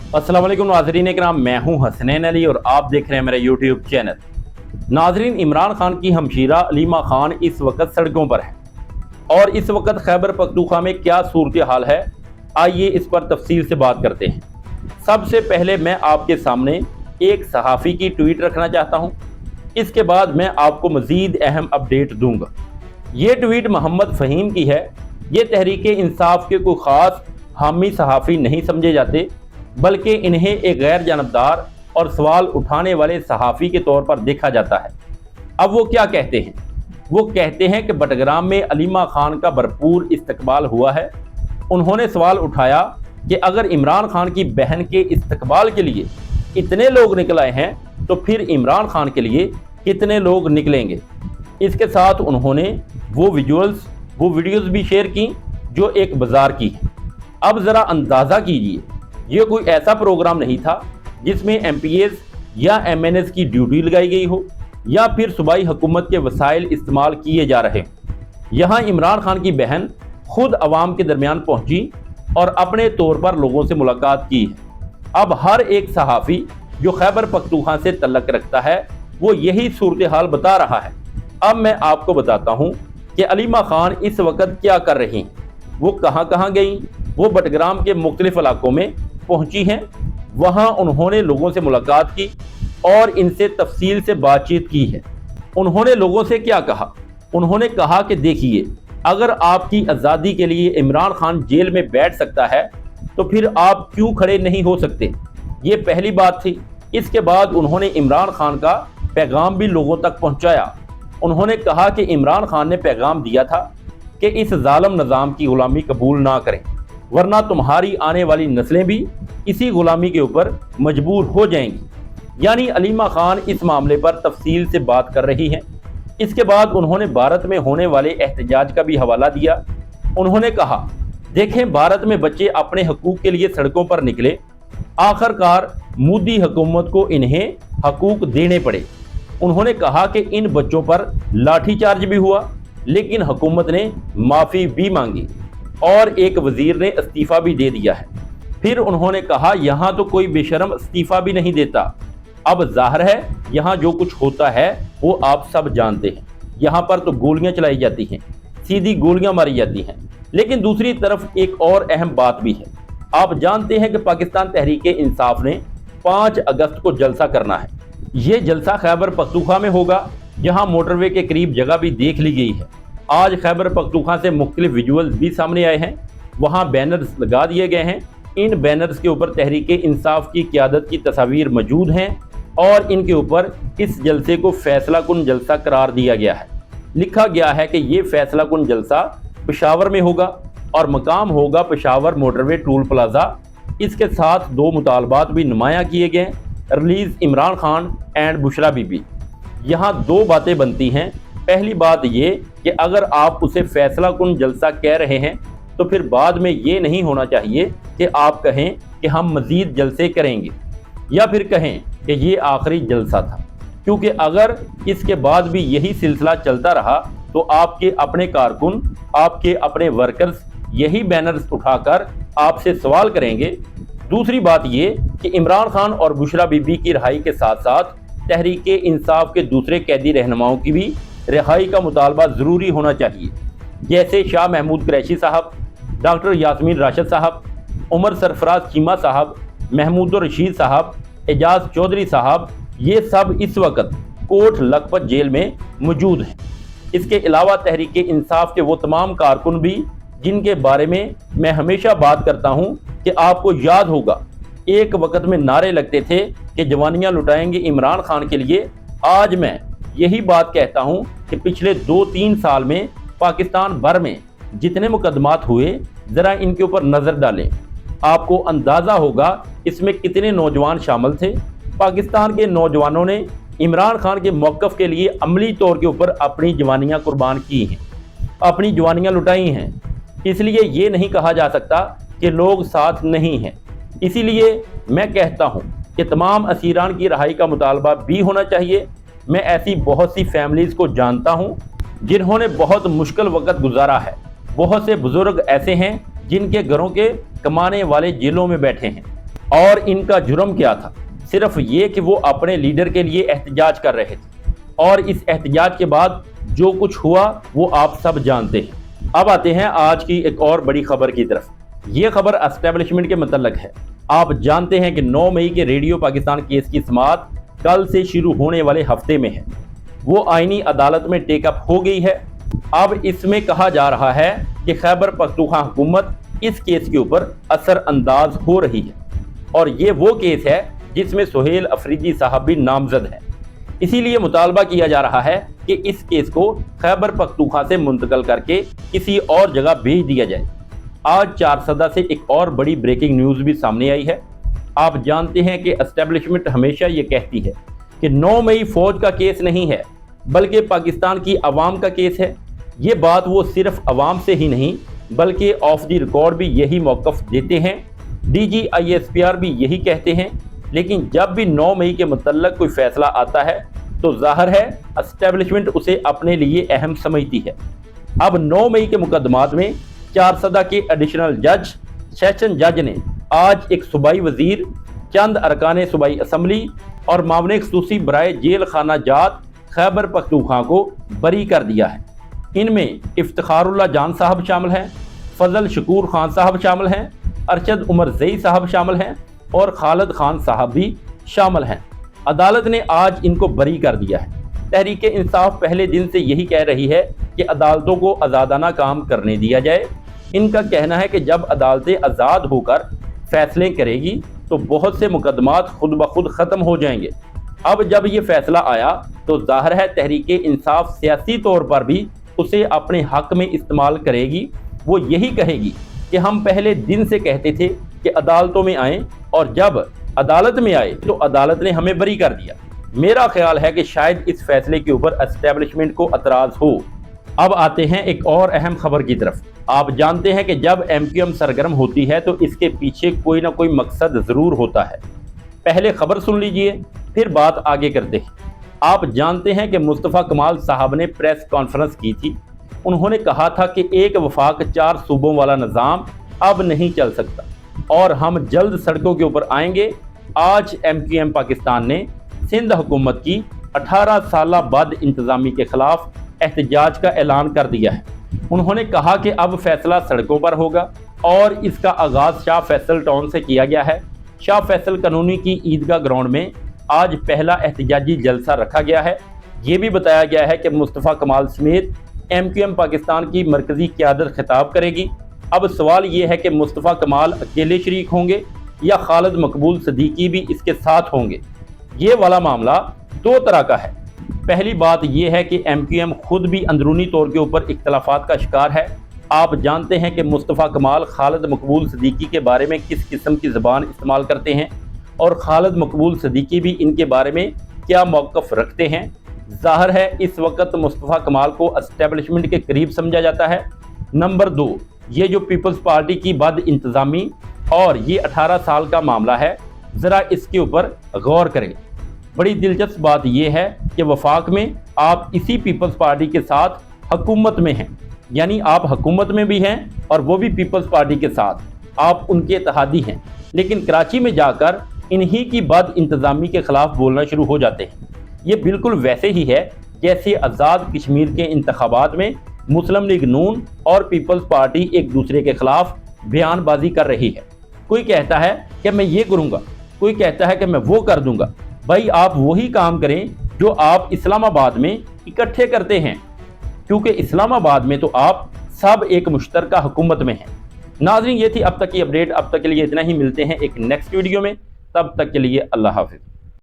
अस्सलाम वालेकुम नाज़रीन इकराम, मैं हूं हसनैन अली और आप देख रहे हैं मेरा यूट्यूब चैनल। नाज़रीन, इमरान खान की हमशीरा अलीमा खान इस वक्त सड़कों पर है और इस वक्त खैबर पख्तूनख्वा में क्या सूरत हाल है, आइए इस पर तफसील से बात करते हैं। सबसे पहले मैं आपके सामने एक सहाफ़ी की ट्वीट रखना चाहता हूं, इसके बाद मैं आपको मज़ीद अहम अपडेट दूंगा। ये ट्वीट मोहम्मद फ़हीम की है। ये तहरीके इंसाफ के कोई ख़ास हामी सहाफ़ी नहीं समझे जाते, बल्कि इन्हें एक गैर जानबदार और सवाल उठाने वाले सहाफ़ी के तौर पर देखा जाता है। अब वो क्या कहते हैं? वो कहते हैं कि बटग्राम में अलीमा खान का भरपूर इस्तकबाल हुआ है। उन्होंने सवाल उठाया कि अगर इमरान खान की बहन के इस्तकबाल के लिए इतने लोग निकल आए हैं तो फिर इमरान खान के लिए कितने लोग निकलेंगे। इसके साथ उन्होंने वो वीडियोज़ भी शेयर की जो एक बाज़ार की है। अब ज़रा अंदाज़ा कीजिए, ये कोई ऐसा प्रोग्राम नहीं था जिसमें MPs या MNs की ड्यूटी लगाई गई हो या फिर सूबाई हुकूमत के वसाइल इस्तेमाल किए जा रहे हों। यहाँ इमरान खान की बहन खुद अवाम के दरमियान पहुँची और अपने तौर पर लोगों से मुलाकात की है। अब हर एक सहाफ़ी जो खैबर पख्तूनख्वा से तल्लक रखता है वो यही सूरत हाल बता रहा है। अब मैं आपको बताता हूँ कि अलीमा खान इस वक्त क्या कर रही हैं, वो कहाँ गई। वो बटग्राम के मुख्तलिफ इलाकों में पहुंची हैं, वहां उन्होंने लोगों से मुलाकात की और इनसे तफसील से बातचीत की है। उन्होंने लोगों से क्या कहा? उन्होंने कहा कि देखिए, अगर आपकी आज़ादी के लिए इमरान खान जेल में बैठ सकता है तो फिर आप क्यों खड़े नहीं हो सकते। ये पहली बात थी। इसके बाद उन्होंने इमरान खान का पैगाम भी लोगों तक पहुँचाया। उन्होंने कहा कि इमरान खान ने पैगाम दिया था कि इस जालिम निज़ाम की गुलामी कबूल ना करें, वरना तुम्हारी आने वाली नस्लें भी इसी गुलामी के ऊपर मजबूर हो जाएंगी। यानी अलीमा खान इस मामले पर तफसील से बात कर रही हैं। इसके बाद उन्होंने भारत में होने वाले एहतजाज का भी हवाला दिया। उन्होंने कहा, देखें, भारत में बच्चे अपने हकूक़ के लिए सड़कों पर निकले, आखिरकार मोदी हुकूमत को इन्हें हकूक़ देने पड़े। उन्होंने कहा कि इन बच्चों पर लाठीचार्ज भी हुआ, लेकिन हुकूमत ने माफ़ी भी मांगी और एक वजीर ने इस्तीफ़ा भी दे दिया है। फिर उन्होंने कहा, यहाँ तो कोई बेशरम इस्तीफ़ा भी नहीं देता। अब जाहिर है यहाँ जो कुछ होता है वो आप सब जानते हैं। यहाँ पर तो गोलियाँ चलाई जाती हैं, सीधी गोलियाँ मारी जाती हैं। लेकिन दूसरी तरफ एक और अहम बात भी है। आप जानते हैं कि पाकिस्तान तहरीके इंसाफ ने 5 अगस्त को जलसा करना है। ये जलसा खैबर पख्तूनख्वा में होगा, जहाँ मोटरवे के करीब जगह भी देख ली गई है। आज खैबर पख्तूनख्वा से मुख्तलिफ विजुअल्स भी सामने आए हैं। वहाँ बैनर्स लगा दिए गए हैं। इन बैनर्स के ऊपर तहरीके इंसाफ की क़यादत की तस्वीर मौजूद हैं और इनके ऊपर इस जलसे को फैसला कुन जलसा करार दिया गया है। लिखा गया है कि ये फैसला कुन जलसा पेशावर में होगा और मकाम होगा पेशावर मोटरवे टूल प्लाजा। इसके साथ 2 मुतालबात भी नुमाया किए गए, रिलीज़ इमरान खान एंड बुशरा बीबी। यहाँ 2 बातें बनती हैं। पहली बात ये कि अगर आप उसे फैसला कुन जलसा कह रहे हैं तो फिर बाद में ये नहीं होना चाहिए कि आप कहें कि हम मज़ीद जलसे करेंगे या फिर कहें कि ये आखिरी जलसा था, क्योंकि अगर इसके बाद भी यही सिलसिला चलता रहा तो आपके अपने कारकुन, आपके अपने वर्कर्स यही बैनर्स उठाकर आपसे सवाल करेंगे। दूसरी बात ये कि इमरान खान और बुशरा बीबी की रिहाई के साथ साथ तहरीके इंसाफ के दूसरे कैदी रहनुमाओं की भी रिहाई का मुतालबा ज़रूरी होना चाहिए, जैसे शाह महमूद कुरैशी साहब, डॉक्टर यास्मीन राशिद साहब, उमर सरफराज चीमा साहब, महमूद रशीद साहब, एजाज चौधरी साहब। ये सब इस वक्त कोट लखपत जेल में मौजूद हैं। इसके अलावा तहरीके इंसाफ के वो तमाम कारकुन भी जिनके बारे में मैं हमेशा बात करता हूँ कि आपको याद होगा, एक वक्त में नारे लगते थे कि जवानियाँ लुटाएंगे इमरान खान के लिए। आज मैं यही बात कहता हूँ कि पिछले 2-3 साल में पाकिस्तान भर में जितने मुकदमात हुए, ज़रा इनके ऊपर नज़र डालें, आपको अंदाज़ा होगा इसमें कितने नौजवान शामिल थे। पाकिस्तान के नौजवानों ने इमरान खान के मौक़िफ़ के लिए अमली तौर के ऊपर अपनी जवानियाँ कुर्बान की हैं, अपनी जवानियाँ लुटाई हैं। इसलिए ये नहीं कहा जा सकता कि लोग साथ नहीं हैं। इसीलिए मैं कहता हूँ कि तमाम असीरान की रिहाई का मुतालबा भी होना चाहिए। मैं ऐसी बहुत सी फैमिलीज़ को जानता हूँ जिन्होंने बहुत मुश्किल वक्त गुजारा है। बहुत से बुज़ुर्ग ऐसे हैं जिनके घरों के कमाने वाले जेलों में बैठे हैं। اور ان کا جرم کیا تھا؟ صرف یہ کہ وہ اپنے لیڈر کے لیے احتجاج کر رہے تھے، اور اس احتجاج کے بعد جو کچھ ہوا وہ آپ سب جانتے ہیں۔ اب آتے ہیں آج کی ایک اور بڑی خبر کی طرف۔ یہ خبر اسٹیبلشمنٹ کے متعلق ہے۔ آپ جانتے ہیں کہ 9 مئی کے ریڈیو پاکستان کیس کی سماعت کل سے شروع ہونے والے ہفتے میں ہے۔ وہ آئینی عدالت میں ٹیک اپ ہو گئی ہے۔ اب اس میں کہا جا رہا ہے کہ خیبر پختونخوا حکومت اس کیس کے اوپر اثر انداز ہو رہی ہے، اور یہ وہ کیس ہے جس میں سہیل افریدی صاحب بھی نامزد ہے۔ اسی لیے مطالبہ کیا جا رہا ہے کہ اس کیس کو خیبر پختونخوا سے منتقل کر کے کسی اور جگہ بھیج دیا جائے۔ آج 4 سدہ سے ایک اور بڑی بریکنگ نیوز بھی سامنے آئی ہے۔ آپ جانتے ہیں کہ اسٹیبلشمنٹ ہمیشہ یہ کہتی ہے کہ 9 مئی فوج کا کیس نہیں ہے بلکہ پاکستان کی عوام کا کیس ہے۔ یہ بات وہ صرف عوام سے ہی نہیں بلکہ آف دی ریکارڈ بھی یہی موقف دیتے ہیں، ڈی جی ISPR بھی یہی کہتے ہیں۔ لیکن جب بھی 9 مئی کے متعلق کوئی فیصلہ آتا ہے تو ظاہر ہے اسٹیبلشمنٹ اسے اپنے لیے اہم سمجھتی ہے۔ اب 9 مئی کے مقدمات میں 4 سدہ کے ایڈیشنل جج سیشن جج نے آج ایک صوبائی وزیر، چند ارکان صوبائی اسمبلی اور معاون خصوصی برائے جیل خانہ جات خیبر پختونخوا کو بری کر دیا ہے۔ ان میں افتخار اللہ جان صاحب شامل ہیں، فضل شکور خان صاحب شامل ہیں، ارشد عمر زئی صاحب شامل ہیں اور خالد خان صاحب بھی شامل ہیں۔ عدالت نے آج ان کو بری کر دیا ہے۔ تحریک انصاف پہلے دن سے یہی کہہ رہی ہے کہ عدالتوں کو آزادانہ کام کرنے دیا جائے۔ ان کا کہنا ہے کہ جب عدالتیں آزاد ہو کر فیصلے کرے گی تو بہت سے مقدمات خود بخود ختم ہو جائیں گے۔ اب جب یہ فیصلہ آیا تو ظاہر ہے تحریک انصاف سیاسی طور پر بھی اسے اپنے حق میں استعمال کرے گی۔ وہ یہی کہے گی کہ ہم پہلے دن سے کہتے تھے کہ عدالتوں میں آئیں، اور جب عدالت میں آئے تو عدالت نے ہمیں بری کر دیا۔ میرا خیال ہے کہ شاید اس فیصلے کے اوپر اسٹیبلشمنٹ کو اعتراض ہو۔ اب آتے ہیں ایک اور اہم خبر کی طرف۔ آپ جانتے ہیں کہ جب MQM سرگرم ہوتی ہے تو اس کے پیچھے کوئی نہ کوئی مقصد ضرور ہوتا ہے۔ پہلے خبر سن لیجئے پھر بات آگے کرتے ہیں۔ آپ جانتے ہیں کہ مصطفیٰ کمال صاحب نے پریس کانفرنس کی تھی۔ انہوں نے کہا تھا کہ ایک وفاق 4 صوبوں والا نظام اب نہیں چل سکتا اور ہم جلد سڑکوں کے اوپر آئیں گے۔ آج MQM پاکستان نے سندھ حکومت کی 18 سالہ بد انتظامی کے خلاف احتجاج کا اعلان کر دیا ہے۔ انہوں نے کہا کہ اب فیصلہ سڑکوں پر ہوگا اور اس کا آغاز شاہ فیصل ٹاؤن سے کیا گیا ہے۔ شاہ فیصل کالونی کی عیدگاہ گراؤنڈ میں آج پہلا احتجاجی جلسہ رکھا گیا ہے۔ یہ بھی بتایا گیا ہے کہ مصطفیٰ کمال سمیت MQM پاکستان کی مرکزی قیادت خطاب کرے گی۔ اب سوال یہ ہے کہ مصطفیٰ کمال اکیلے شریک ہوں گے یا خالد مقبول صدیقی بھی اس کے ساتھ ہوں گے۔ یہ والا معاملہ 2 طرح کا ہے۔ پہلی بات یہ ہے کہ MQM خود بھی اندرونی طور کے اوپر اختلافات کا شکار ہے۔ آپ جانتے ہیں کہ مصطفیٰ کمال خالد مقبول صدیقی کے بارے میں کس قسم کی زبان استعمال کرتے ہیں اور خالد مقبول صدیقی بھی ان کے بارے میں کیا موقف رکھتے ہیں۔ ظاہر ہے اس وقت مصطفیٰ کمال کو اسٹیبلشمنٹ کے قریب سمجھا جاتا ہے۔ نمبر 2، یہ جو پیپلز پارٹی کی بد انتظامی اور یہ 18 سال کا معاملہ ہے، ذرا اس کے اوپر غور کریں۔ بڑی دلچسپ بات یہ ہے کہ وفاق میں آپ اسی پیپلز پارٹی کے ساتھ حکومت میں ہیں، یعنی آپ حکومت میں بھی ہیں اور وہ بھی پیپلز پارٹی کے ساتھ، آپ ان کے اتحادی ہیں، لیکن کراچی میں جا کر انہی کی بد انتظامی کے خلاف بولنا شروع ہو جاتے ہیں۔ یہ بالکل ویسے ہی ہے جیسے آزاد کشمیر کے انتخابات میں مسلم لیگ نون اور پیپلز پارٹی ایک دوسرے کے خلاف بیان بازی کر رہی ہے۔ کوئی کہتا ہے کہ میں یہ کروں گا، کوئی کہتا ہے کہ میں وہ کر دوں گا۔ بھائی آپ وہی کام کریں جو آپ اسلام آباد میں اکٹھے کرتے ہیں، کیونکہ اسلام آباد میں تو آپ سب ایک مشترکہ حکومت میں ہیں۔ ناظرین، یہ تھی اب تک کی اپڈیٹ۔ اب تک کے لیے اتنا ہی، ملتے ہیں ایک نیکسٹ ویڈیو میں، تب تک کے لیے اللہ حافظ۔